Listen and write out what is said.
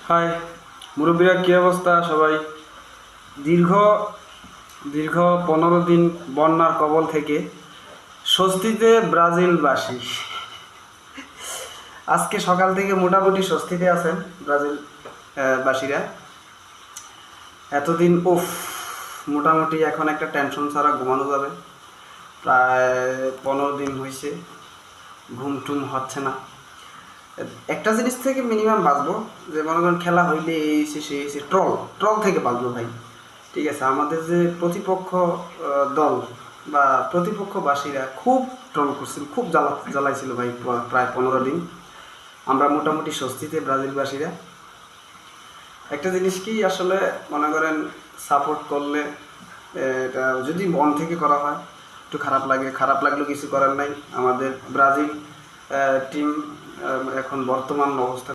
High মুরব্বীরা, কী অবস্থা সবাই? দীর্ঘ দীর্ঘ 15 দিন বন্যার কবল থেকে স্বস্তিতে ব্রাজিলবাসী। আজকে সকাল থেকে মোটামুটি স্বস্তিতে আছেন ব্রাজিল বাসীরা। এতদিন মোটামুটি এখন একটা টেনশন ছাড়া ঘুমানো যাবে। প্রায় 15 দিন হয়েছে, ঘুম টুম হচ্ছে না। একটা জিনিস থেকে মিনিমাম বাঁচবো, যে মনে করেন খেলা হইলে এই এসে সে এসে ট্রল ট্রল থেকে বাঁচবো ভাই। ঠিক আছে, আমাদের যে প্রতিপক্ষ দল বা প্রতিপক্ষবাসীরা খুব ট্রল করছিল, খুব জ্বালাইছিল ভাই। প্রায় 15 দিন আমরা মোটামুটি স্বস্তিতে ব্রাজিলবাসীরা। একটা জিনিস কি, আসলে মনে করেন সাপোর্ট করলে এটা যদি মন থেকে করা হয় একটু খারাপ লাগে, খারাপ লাগলেও কিছু করার নাই। আমাদের ব্রাজিল টিম এখন বর্তমান অবস্থা